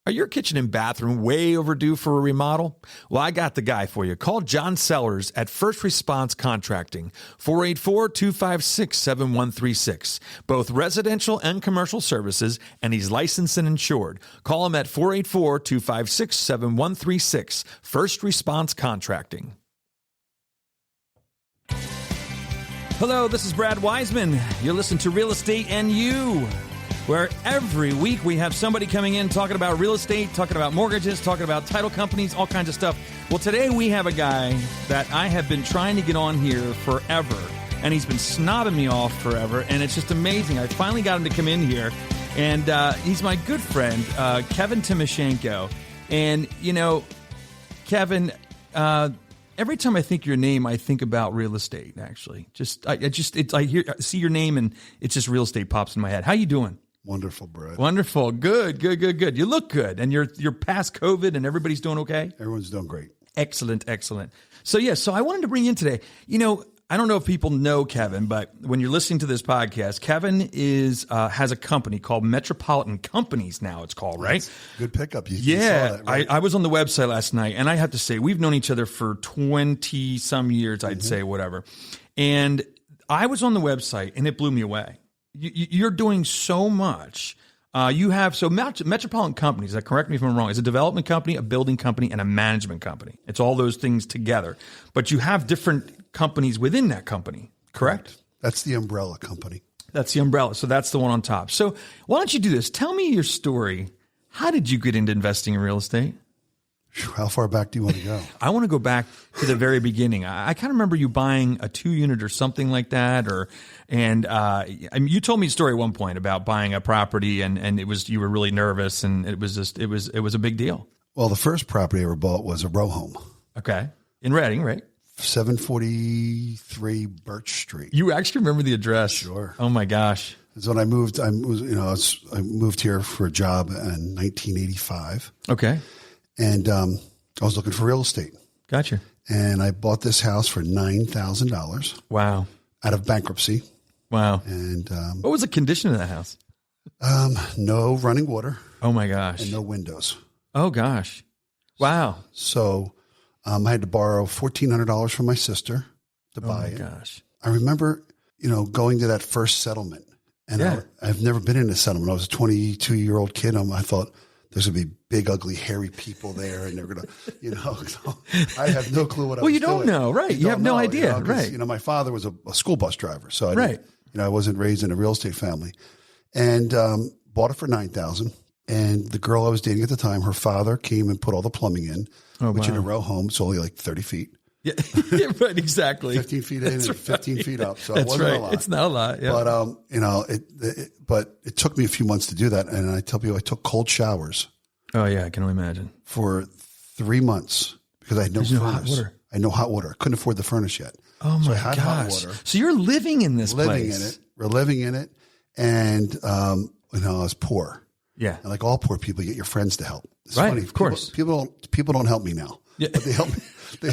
Are your kitchen and bathroom way overdue for a remodel? Well, I got the guy for you. Call John Sellers at First Response Contracting, 484-256-7136. Both residential and commercial services, and he's licensed and insured. Call him at 484-256-7136. First Response Contracting. Hello, this is Brad Weisman. You're listening to Real Estate and You, where every week we have somebody coming in talking about real estate, talking about mortgages, talking about title companies, all kinds of stuff. Well, today we have a guy that I have been trying to get on here forever, and he's been snobbing me off forever, and it's just amazing. I finally got him to come in here, and he's my good friend, Kevin Timochenko. And, you know, Kevin, every time I think your name, I think about real estate, actually. I see your name, and it's just real estate pops in my head. How you doing? Wonderful, Brad. Wonderful. Good. You look good. And you're past COVID and everybody's doing okay? Everyone's doing great. Excellent. So I wanted to bring you in today. You know, I don't know if people know Kevin, but when you're listening to this podcast, Kevin has a company called Metropolitan Companies now, it's called, right? That's good pickup. You yeah. saw that, right? I was on the website last night, and I have to say, we've known each other for 20-some years, I'd say, whatever. And I was on the website, and it blew me away. You're doing so much. Metropolitan Companies, correct me if I'm wrong, is a development company, a building company, and a management company. It's all those things together. But you have different companies within that company, correct? That's the umbrella company. That's the umbrella. So that's the one on top. So why don't you do this? Tell me your story. How did you get into investing in real estate? How far back do you want to go? I want to go back to the very beginning. I kind of remember you buying a 2-unit or something like that, you told me a story at one point about buying a property, and you were really nervous, and it was a big deal. Well, the first property I ever bought was a row home. Okay, in Reading, right? 743 Birch Street. You actually remember the address? Sure. Oh my gosh! It's when I moved. I moved here for a job in 1985. Okay. And I was looking for real estate. Gotcha. And I bought this house for $9,000. Wow. Out of bankruptcy. Wow. And what was the condition of the house? No running water. Oh my gosh. And no windows. Oh gosh. Wow. So I had to borrow $1,400 from my sister to buy it. Oh my gosh. I remember, going to that first settlement. And I've never been in a settlement. I was a 22-year-old kid. I thought, there's going to be big, ugly, hairy people there, and they're going to, so I have no clue what I was doing. Well, you don't know, right? You have no idea, right? My father was a school bus driver, so I wasn't raised in a real estate family, and bought it for $9,000. And the girl I was dating at the time, her father came and put all the plumbing in, which in a row home, it's only like 30 feet. Yeah, right, exactly. 15 feet in and 15 feet up. So That's it wasn't right. a lot. It's not a lot. Yeah. But it took me a few months to do that. And I tell people I took cold showers. Oh yeah, I can only imagine. For 3 months because I had no furnace. Hot water. I had no hot water. I couldn't afford the furnace yet. Oh my gosh. Hot water. So you're living in this place. Living in it. We're living in it. And, I was poor. Yeah. And like all poor people, you get your friends to help. It's right. funny. Of course. People don't help me now. Yeah. But they help me. They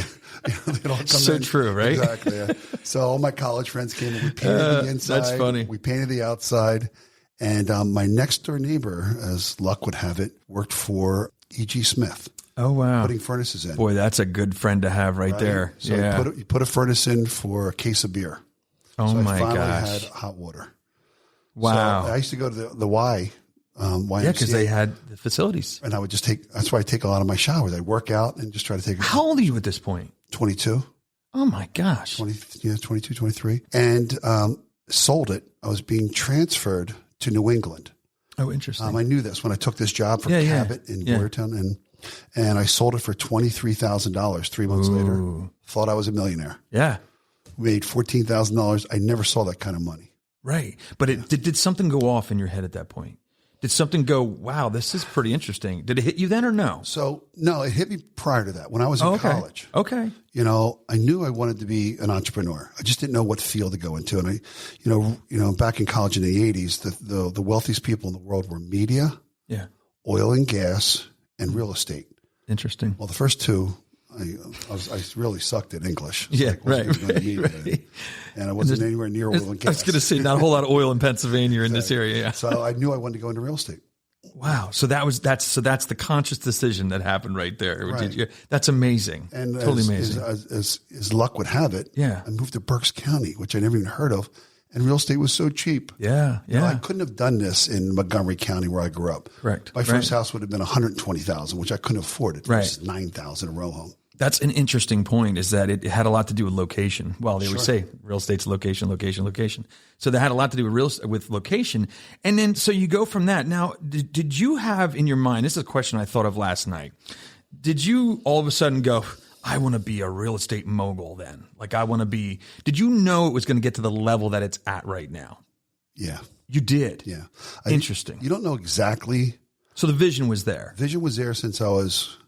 don't come so in. True, right? Exactly. Yeah. So all my college friends came and we painted the inside. That's funny. We painted the outside. And my next door neighbor, as luck would have it, worked for E.G. Smith. Oh, wow. Putting furnaces in. Boy, that's a good friend to have right there. So you put a furnace in for a case of beer. Oh, so my gosh. I finally had hot water. Wow. So I used to go to the Y. YMCA. Yeah, because they had the facilities. And I would just that's why I take a lot of my showers. I'd work out and just try to take How old are you at this point? 22. Oh, my gosh. 22, 23. And sold it. I was being transferred to New England. Oh, interesting. I knew this when I took this job for Cabot in Boyertown, and I sold it for $23,000 3 months later. Thought I was a millionaire. Yeah. Made $14,000. I never saw that kind of money. Right. But did something go off in your head at that point? Did something go, wow, this is pretty interesting? Did it hit you then or no? So, no, it hit me prior to that when I was in college. Okay. I knew I wanted to be an entrepreneur. I just didn't know what field to go into. And I, back in college in the 80s, the wealthiest people in the world were media, oil and gas, and real estate. Interesting. Well, the first two, I really sucked at English. So right. And I wasn't anywhere near oil and gas. I was going to say, not a whole lot of oil in Pennsylvania in this area. Yeah. So I knew I wanted to go into real estate. Wow. So that's the conscious decision that happened right there. Right. That's amazing. And totally amazing. As luck would have it, yeah, I moved to Berks County, which I never even heard of. And real estate was so cheap. Yeah, yeah. You know, I couldn't have done this in Montgomery County where I grew up. Correct. My first house would have been $120,000, which I couldn't afford. It was $9,000 a row home. That's an interesting point, is that it had a lot to do with location. Well, they always say real estate's location, location, location. So that had a lot to do with location. And then, so you go from that. Now, did you have in your mind, this is a question I thought of last night. Did you all of a sudden go, I want to be a real estate mogul then? Like did you know it was going to get to the level that it's at right now? Yeah. You did? Yeah. Interesting. You don't know exactly. So the vision was there. Vision was there since I was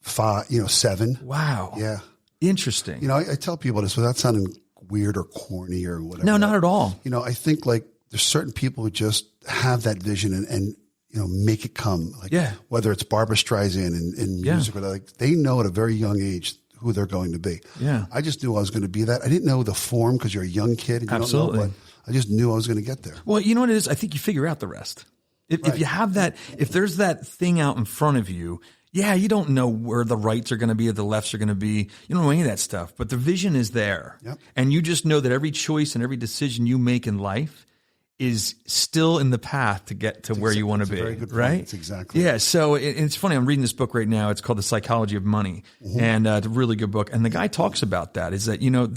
7. Wow. Yeah. Interesting. You know, I tell people this without sounding weird or corny or whatever. No, not at all. You know, I think like there's certain people who just have that vision and you know, make it come. Like whether it's Barbra Streisand in music or like they know at a very young age who they're going to be. Yeah. I just knew I was going to be that. I didn't know the form because you're a young kid and you Absolutely. don't know, but I just knew I was going to get there. Well, you know what it is? I think you figure out the rest. If you have that, if there's that thing out in front of you, you don't know where the rights are going to be or the lefts are going to be. You don't know any of that stuff, but the vision is there. Yep. And you just know that every choice and every decision you make in life is still in the path to get to where you want to be. Very good point. Right? That's exactly. Yeah. So it's funny. I'm reading this book right now. It's called The Psychology of Money. Mm-hmm. And it's a really good book. And the guy talks about that is that, you know,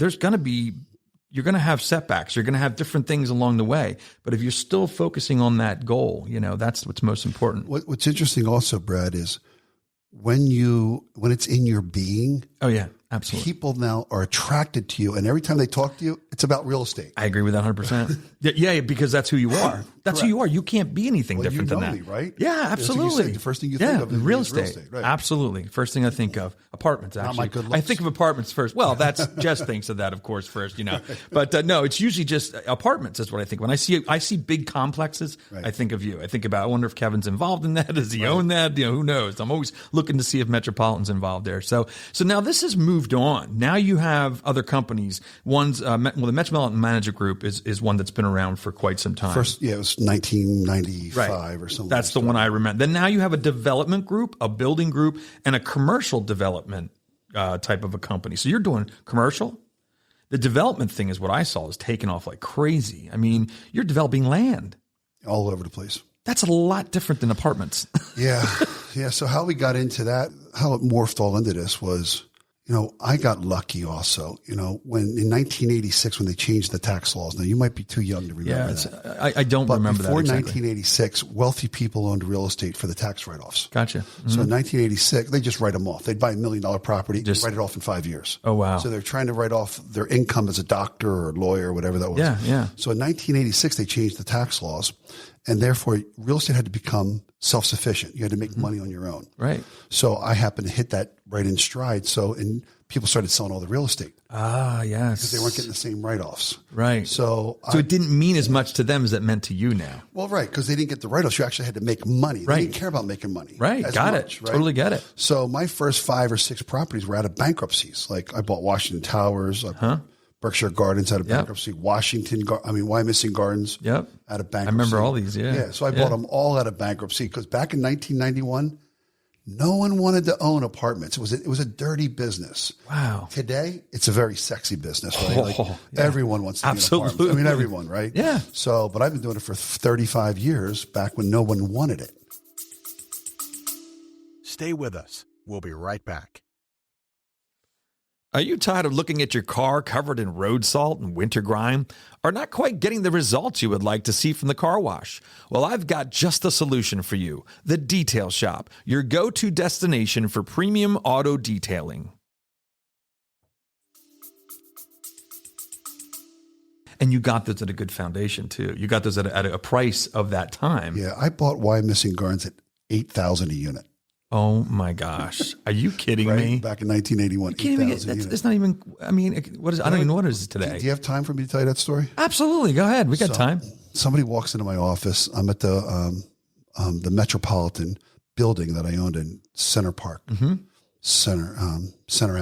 you're going to have setbacks. You're going to have different things along the way. But if you're still focusing on that goal, you know, that's what's most important. What's interesting also, Brad, is when it's in your being. Oh, yeah. Absolutely. People now are attracted to you, and every time they talk to you, it's about real estate. I agree with that 100%. Yeah, because that's who you are. That's who you are. You can't be anything different than that. Me, right? Yeah, absolutely. The first thing you think of is real estate. Right. Absolutely. First thing I think of, apartments, actually. Not my good looks. I think of apartments first. Well, that's Jess thinks of that, of course, first, you know. But no, it's usually just apartments is what I think. When I see big complexes, I think of you. I wonder if Kevin's involved in that. Does he own that? You know, who knows? I'm always looking to see if Metropolitan's involved there. So now this has moved on. Now you have other companies. One's the Metropolitan Management Group is one that's been around for quite some time. It was 1995 or something. That's the one I remember. Then now you have a development group, a building group, and a commercial development type of a company. So you're doing commercial. The development thing is what I saw is taking off like crazy. I mean, you're developing land all over the place. That's a lot different than apartments. Yeah. So how we got into that, how it morphed all into this was, you know, I got lucky also, you know, when in 1986, when they changed the tax laws. Now, you might be too young to remember that. I don't remember that. Before 1986, wealthy people owned real estate for the tax write-offs. Gotcha. Mm-hmm. So in 1986, they just write them off. They'd buy $1 million property, write it off in 5 years. Oh, wow. So they're trying to write off their income as a doctor or lawyer or whatever that was. Yeah. So in 1986, they changed the tax laws. And therefore, real estate had to become self-sufficient. You had to make money on your own. Right. So I happened to hit that right in stride. And people started selling all the real estate. Ah, yes. Because they weren't getting the same write-offs. Right. So it didn't mean as much to them as it meant to you now. Well, right. Because they didn't get the write-offs. You actually had to make money. They didn't care about making money. Right. Got it. Right? Totally get it. So my first 5 or 6 properties were out of bankruptcies. Like I bought Washington Towers. Berkshire Gardens out of bankruptcy, Wyomissing Gardens out of bankruptcy. I remember all these, yeah. So I bought them all out of bankruptcy because back in 1991, no one wanted to own apartments. It was a dirty business. Wow. Today, it's a very sexy business, right? Everyone wants to be in an apartment. I mean, everyone, right? Yeah. So, but I've been doing it for 35 years back when no one wanted it. Stay with us. We'll be right back. Are you tired of looking at your car covered in road salt and winter grime, or not quite getting the results you would like to see from the car wash? Well, I've got just the solution for you. The Detail Shop, your go-to destination for premium auto detailing. And you got those at a good foundation, too. You got those at a price of that time. Yeah, I bought Wyomissing Gardens at $8,000 a unit. Oh my gosh! Are you kidding me? Back in 1981, it's not even. I mean, what is? I don't even know what it is today. Do you have time for me to tell you that story? Absolutely, go ahead. We got time. Somebody walks into my office. I'm at the Metropolitan building that I owned in Center Park, Center Avenue. Center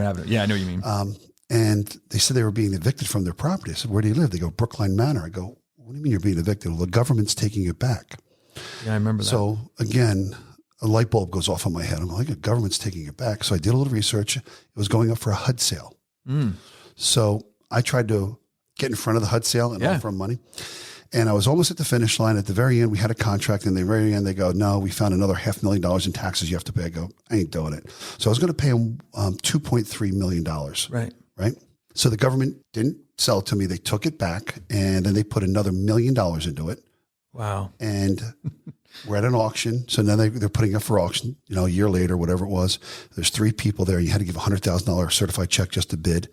Avenue. Yeah, I know what you mean. And they said they were being evicted from their property. I said, "Where do you live?" They go, "Brookline Manor." I go, "What do you mean you're being evicted?" Well, the government's taking it back. Yeah, I remember that. So again, a light bulb goes off in my head. I'm like, the government's taking it back. So I did a little research. It was going up for a HUD sale. So I tried to get in front of the HUD sale and offer them money. And I was almost at the finish line. At the very end, we had a contract. And at the very end, they go, no, we found another $500,000 in taxes you have to pay. I go, I ain't doing it. So I was going to pay them $2.3 million. Right. So the government didn't sell it to me. They took it back. And then they put another $1 million into it. Wow. And we're at an auction. So now they're putting it for auction, a year later, whatever it was. There's 3 people there. You had to give $100,000 certified check just to bid.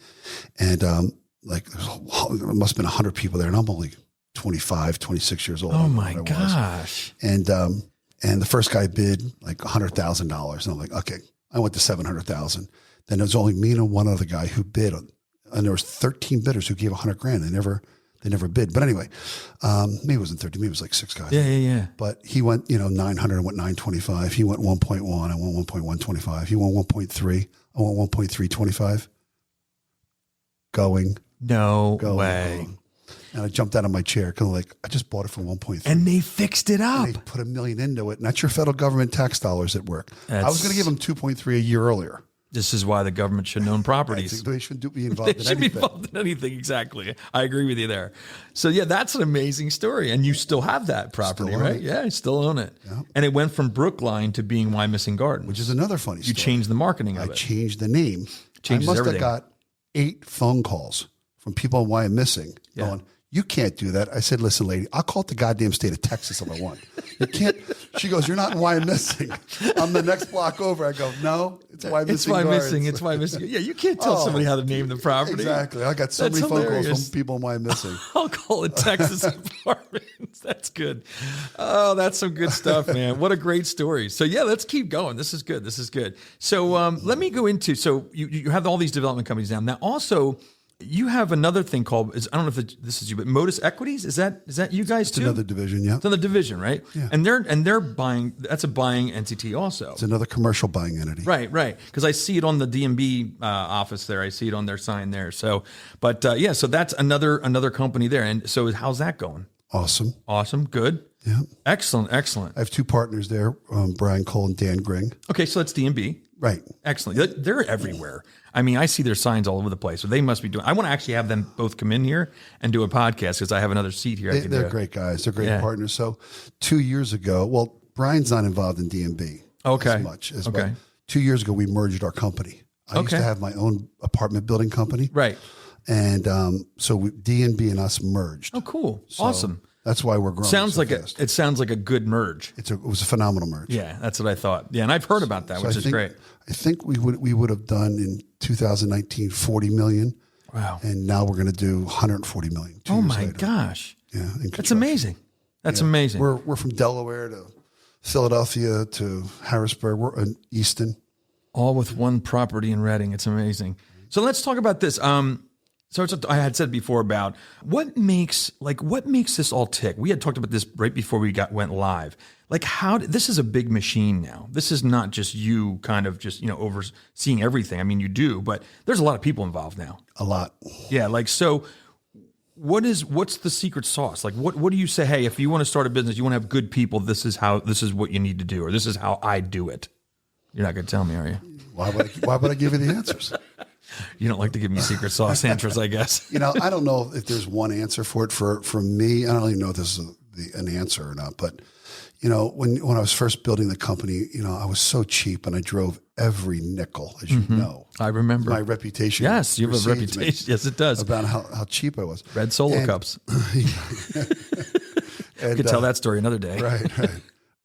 And there must have been 100 people there. And I'm only 25, 26 years old. Oh my gosh. And the first guy bid like $100,000. And I'm like, okay, I went to 700,000. Then there was only me and one other guy who bid. And there was 13 bidders who gave $100,000. They never bid. But anyway, maybe it wasn't 13, maybe it was like 6 guys. Yeah. But he went, 900 and went 925. He went 1.1, I went 1.125. He went 1.3, I went 1.325. Going. Way. And I jumped out of my chair because I just bought it for 1.3. And they fixed it up. And they put $1 million into it. And that's your federal government tax dollars at work. I was going to give them 2.3 a year earlier. This is why the government shouldn't own properties. They shouldn't be involved in anything. They should be involved in anything, exactly. I agree with you there. So, yeah, that's an amazing story. And you still have that property, right? Yeah, I still own it. Yeah. And it went from Brookline to being Why Missing Garden. Which is another funny story. You changed the marketing of it. I changed the name. Changes I must everything. have got 8 phone calls from people on Why I'm Missing going, you can't do that. I said, listen, lady, I'll call it the goddamn state of Texas if I want. You can't. She goes, you're not in Why I'm Missing. I'm the next block over. I go, no, it's Why Missing. It's Why Missing. It's Why Missing. Yeah, you can't tell somebody how to name the property. Exactly. I got so many phone calls from people on Why I'm Missing. I'll call it Texas Apartments. That's good. Oh, that's some good stuff, man. What a great story. So, yeah, let's keep going. This is good. So let me go into, you have all these development companies now. Now, also, you have another thing called, I don't know if this is you, but Modus Equities. Is that you guys too? It's another division, yeah. It's another division, right? Yeah. And they're buying. That's a buying entity also. It's another commercial buying entity. Right. Because I see it on the D&B office there. I see it on their sign there. So, but so that's another company there. And so how's that going? Awesome. Good. Yeah. Excellent. I have 2 partners there, Brian Cole and Dan Gring. Okay, so that's D&B. Right. Excellent. They're everywhere. I mean, I see their signs all over the place. So they must be doing. I want to actually have them both come in here and do a podcast because I have another seat here. They're great guys. They're great partners. So 2 years ago, Brian's not involved in D&B as much. But 2 years ago, we merged our company. I used to have my own apartment building company. Right. And so D&B and us merged. Oh, cool. So awesome. That's why we're growing. It sounds like a good merge. It was a phenomenal merge. Yeah, that's what I thought. Yeah, and I've heard about that, which is great. I think we would have done in 2019 $40 million. Wow. And now we're going to do $140 million. Oh my gosh. Yeah, that's amazing. That's amazing. We're from Delaware to Philadelphia to Harrisburg. We're in Easton. All with one property in Reading. It's amazing. So let's talk about this. So I had said before about what makes this all tick. We had talked about this right before we went live. Like this is a big machine now. This is not just you kind of just, overseeing everything. I mean, you do, but there's a lot of people involved now. A lot. Yeah. So what's the secret sauce? Like what do you say? Hey, if you want to start a business, you want to have good people. This is what you need to do, or this is how I do it. You're not going to tell me, are you? Why would I give you the answers? You don't like to give me secret sauce answers, I guess. I don't know if there's one answer for it. For me, I don't even know if this is an answer or not. But when I was first building the company, I was so cheap and I drove every nickel, as you know. I remember my reputation. Yes, you have a reputation. Yes, it does. About how cheap I was. Red Solo cups. You could tell that story another day. Right.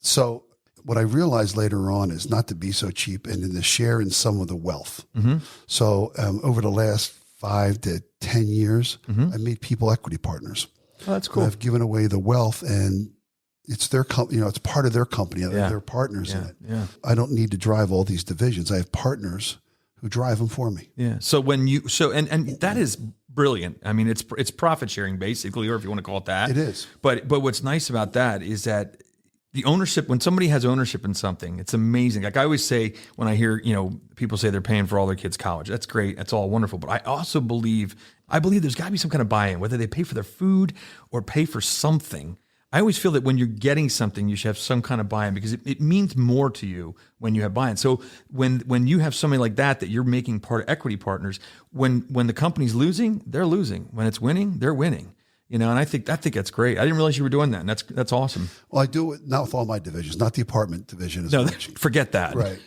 So what I realized later on is not to be so cheap and to share in some of the wealth. Mm-hmm. So over the last 5 to 10 years, I made people equity partners. Oh, that's cool. And I've given away the wealth, and it's their company. It's part of their company. They're partners in it. Yeah. I don't need to drive all these divisions. I have partners who drive them for me. Yeah. So and that is brilliant. I mean, it's profit sharing basically, or if you want to call it that. It is. But what's nice about that is that the ownership, when somebody has ownership in something, it's amazing. Like I always say when I hear, people say they're paying for all their kids' college. That's great. That's all wonderful. But I also believe there's got to be some kind of buy-in, whether they pay for their food or pay for something. I always feel that when you're getting something, you should have some kind of buy-in because it means more to you when you have buy-in. So when you have somebody like that you're making part of equity partners, when the company's losing, they're losing. When it's winning, they're winning. And I think that's great. I didn't realize you were doing that, and that's awesome. Well, I do it not with all my divisions, not the apartment division. No, forget that. Right.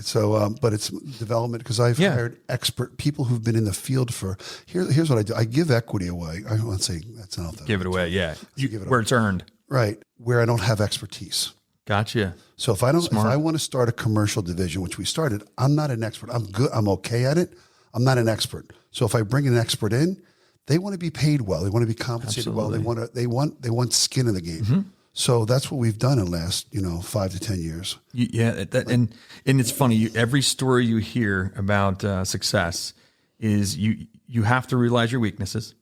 So, but it's development because I've hired expert people who've been in the field for. Here's what I do: I give equity away. I don't want to say that's not give it away. Yeah, give it where away. It's earned. Right, where I don't have expertise. Gotcha. So if I want to start a commercial division, which we started, I'm not an expert. I'm good. I'm okay at it. I'm not an expert. So if I bring an expert in, they want to be paid well. They want to be compensated well. They want skin in the game. Mm-hmm. So that's what we've done in the last 5 to 10 years. And it's funny. Every story you hear about success is you have to realize your weaknesses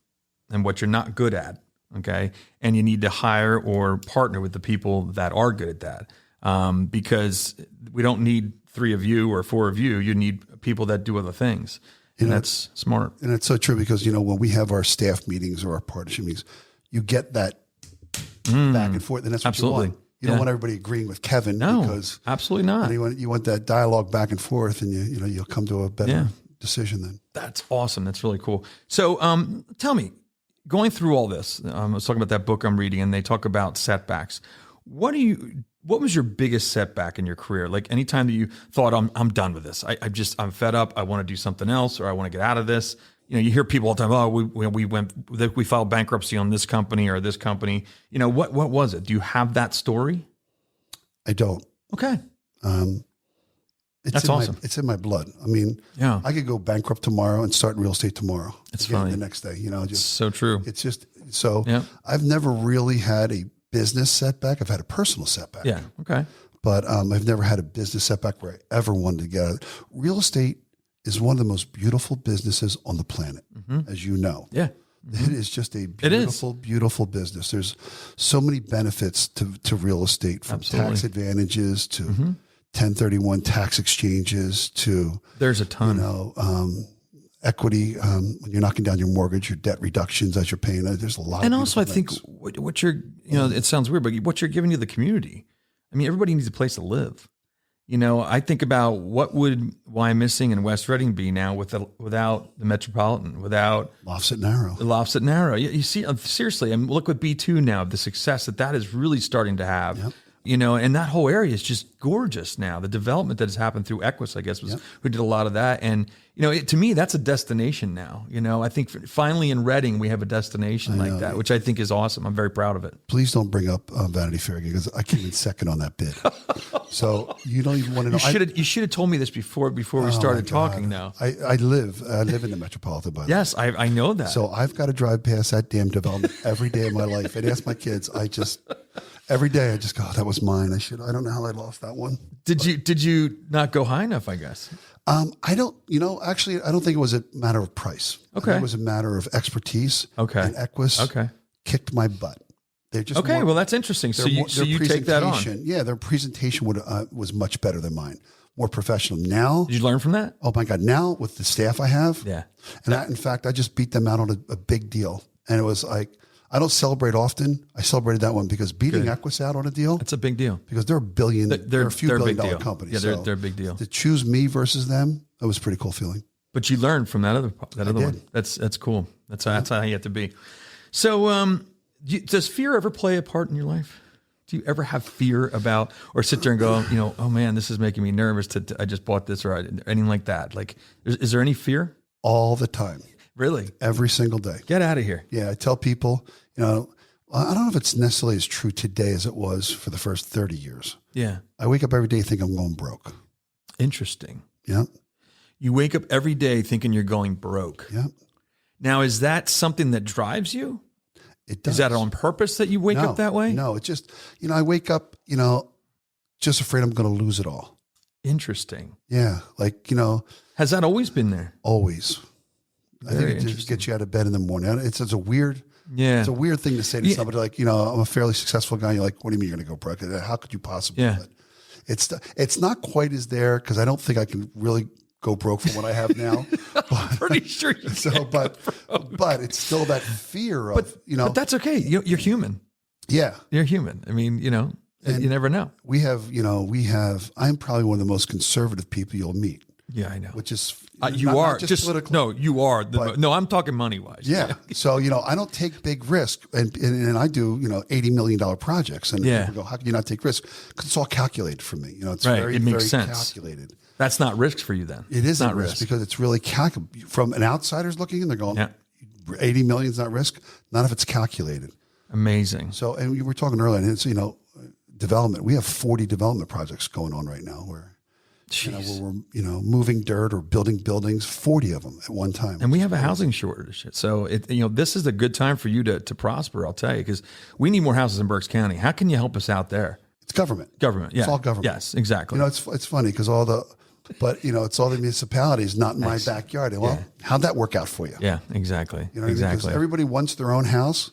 and what you're not good at. Okay, and you need to hire or partner with the people that are good at that, because we don't need 3 of you or 4 of you. You need people that do other things. And that's smart. And it's so true because, when we have our staff meetings or our partnership meetings, you get that back and forth. And that's what you want. You don't want everybody agreeing with Kevin. No, because absolutely not. You want that dialogue back and forth, and you'll come to a better decision then. That's awesome. That's really cool. So tell me, going through all this, I was talking about that book I'm reading, and they talk about setbacks. What was your biggest setback in your career? Like anytime that you thought, I'm done with this. I'm fed up. I want to do something else, or I want to get out of this. You hear people all the time, oh, we filed bankruptcy on this company or this company. What was it? Do you have that story? I don't. Okay. That's awesome. It's in my blood. I mean, I could go bankrupt tomorrow and start in real estate tomorrow. It's funny. The next day, it's so true. It's just, so I've never really had a business setback. I've had a personal setback. Yeah. Okay. But I've never had a business setback where I ever wanted to get out. Real estate is one of the most beautiful businesses on the planet, as you know. Yeah. It is just a beautiful, beautiful business. There's so many benefits to real estate, from tax advantages to 1031 tax exchanges to there's a ton. Equity when you're knocking down your mortgage, your debt reductions as you're paying. There's a lot. And also, I think what you're, it sounds weird, but what you're giving to the community. I mean, everybody needs a place to live. I think about what would Wyomissing and West Reading be now without the Metropolitan, without Lofts at Narrow. The Lofts at Narrow. You see, seriously, look what B2 now, the success that is really starting to have. Yep. And that whole area is just gorgeous now. The development that has happened through Equus, I guess, who did a lot of that. And, to me, that's a destination now. I think finally in Reading, we have a destination like that, which I think is awesome. I'm very proud of it. Please don't bring up Vanity Fair again, because I came in second on that bid. So you don't even want to know. You should have told me this before we started talking now. I live in the Metropolitan, by the way. Yes, I know that. So I've got to drive past that damn development every day of my life. And ask my kids, every day I just go, oh, that was mine. I don't know how I lost that one. Did you not go high enough, I guess? I don't, actually, I don't think it was a matter of price. Okay. It was a matter of expertise. Okay. And Equus kicked my butt. They're just well, that's interesting. So you take that on. Yeah, their presentation was much better than mine. More professional. Now, did you learn from that? Oh my God! Now with the staff I have, and in fact, I just beat them out on a big deal, and it was like, I don't celebrate often. I celebrated that one because beating Equus out on a deal, that's a big deal, because they're a few billion-dollar companies. Yeah, they're a big deal. To choose me versus them, that was a pretty cool feeling. But you learned from that other one. That's cool. That's how you have to be. So, does fear ever play a part in your life? Do you ever have fear about, or sit there and go, oh man, this is making me nervous I just bought this, or anything like that? Like, is there any fear? All the time. Really? Every single day. Get out of here. Yeah. I tell people, I don't know if it's necessarily as true today as it was for the first 30 years. Yeah. I wake up every day thinking I'm going broke. Interesting. Yeah. You wake up every day thinking you're going broke. Yeah. Now, is that something that drives you? It does. Is that on purpose that you wake up that way? No, it's just, I wake up, just afraid I'm going to lose it all. Interesting. Yeah. Has that always been there? Always. I think it just gets you out of bed in the morning. It's a weird, it's a weird thing to say to somebody like, I'm a fairly successsul guy. You're like, what do you mean you're going to go broke? How could you possibly? Yeah. It's not quite as there, because I don't think I can really go broke from what I have now. I'm pretty sure you but it's still that fear of, But that's okay. You're human. Yeah. You're human. I mean, you never know. I'm probably one of the most conservative people you'll meet. Yeah, I know. Which is you are just political. No, you are. No, I'm talking money wise. Yeah. So I don't take big risk, and I do $80 million projects, and people go, how can you not take risk? Because it's all calculated for me. It's very, it makes very sense. Calculated. That's not risk for you then. It isn't not risk because it's really calculated. From an outsider's looking in, they're going, 80 million is not risk. Not if it's calculated. Amazing. So, and we were talking earlier, and it's development. We have 40 development projects going on right now where we're moving dirt or building buildings, 40 of them at one time. And we have a housing shortage. So this is a good time for you to prosper, I'll tell you, because we need more houses in Berks County. How can you help us out there? It's government. Government, yeah. It's all government. Yes, exactly. It's funny because it's all the municipalities, not in my backyard. Well, how'd that work out for you? Yeah, exactly. Because everybody wants their own house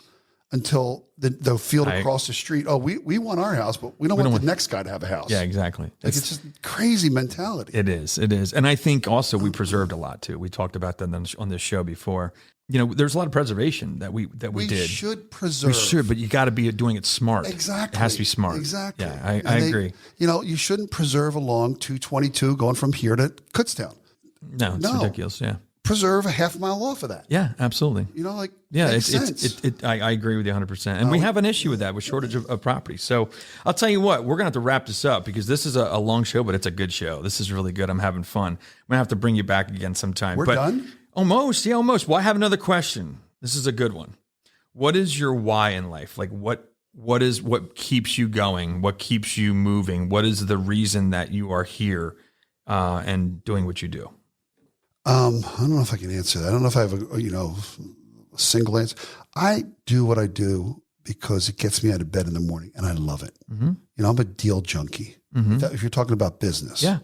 until the field across the street. Oh, we want our house, but we don't want the next guy to have a house. Yeah, exactly. It's just crazy mentality. It is. And I think also we preserved a lot too. We talked about that on this show before. There's a lot of preservation that we did. We should preserve. We should, but you got to be doing it smart. Exactly. It has to be smart. Exactly. Yeah, I agree. You shouldn't preserve along 222 going from here to Kutztown. No, it's ridiculous. Yeah. Preserve a half mile off of that. Yeah, absolutely. I agree with you 100%. And we have an issue with that, with shortage of property. So I'll tell you what, we're going to have to wrap this up because this is a long show, but it's a good show. This is really good. I'm having fun. I'm going to have to bring you back again sometime. We're done? Almost. Yeah, almost. Well, I have another question. This is a good one. What is your why in life? Like what keeps you going? What keeps you moving? What is the reason that you are here and doing what you do? I don't know if I can answer that. I don't know if I have a single answer. I do what I do because it gets me out of bed in the morning and I love it. Mm-hmm. I'm a deal junkie. Mm-hmm. If you're talking about business. Yeah.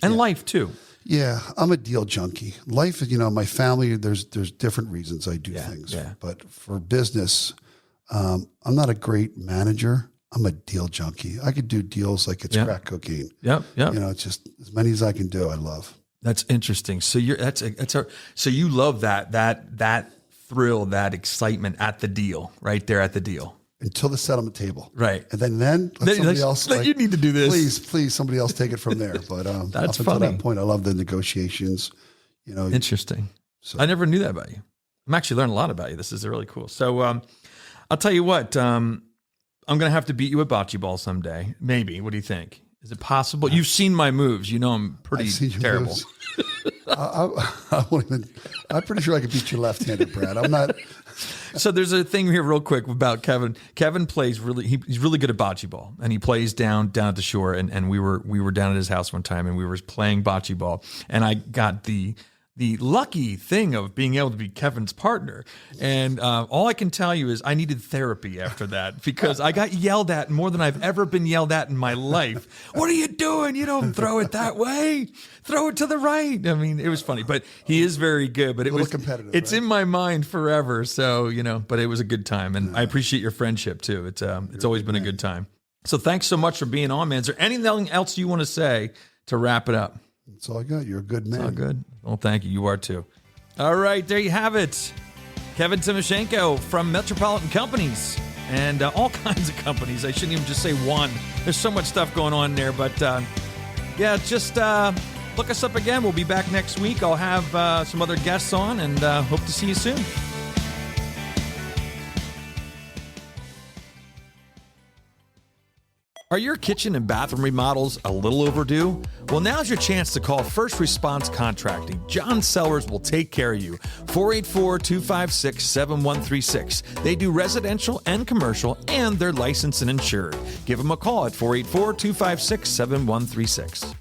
And life too. Yeah. I'm a deal junkie. Life is, my family, there's different reasons I do things. Yeah. But for business, I'm not a great manager. I'm a deal junkie. I could do deals like it's crack cocaine. Yep. It's just as many as I can do. I love. That's interesting. So so you love that thrill, that excitement at the deal, right there at the deal. Until the settlement table. Right. And then let somebody else. You need to do this. Please, somebody else take it from there. But that's up funny. until that point, I love the negotiations. Interesting. So. I never knew that about you. I'm actually learning a lot about you. This is really cool. So I'll tell you what, I'm going to have to beat you at bocce ball someday. Maybe. What do you think? Is it possible? You've seen my moves. I'm pretty terrible. I'm pretty sure I could beat you left-handed, Brad. I'm not. So there's a thing here real quick about Kevin. Kevin plays he's really good at bocce ball, and he plays down at the shore. And we were down at his house one time, and we were playing bocce ball, and I got the lucky thing of being able to be Kevin's partner. And all I can tell you is I needed therapy after that because I got yelled at more than I've ever been yelled at in my life. What are you doing? You don't throw it that way. Throw it to the right. I mean, it was funny, but he is very good. But it was competitive. It's in my mind forever. So, but it was a good time. And I appreciate your friendship too. It's always been a good time. So thanks so much for being on, man. Is there anything else you want to say to wrap it up? That's all I got. You're a good man. It's all good. Well, thank you. You are too. All right, there you have it. Kevin Timochenko from Metropolitan Companies and all kinds of companies. I shouldn't even just say one. There's so much stuff going on there. But just look us up again. We'll be back next week. I'll have some other guests on and hope to see you soon. Are your kitchen and bathroom remodels a little overdue? Well, now's your chance to call First Response Contracting. John Sellers will take care of you. 484-256-7136. They do residential and commercial, and they're licensed and insured. Give them a call at 484-256-7136.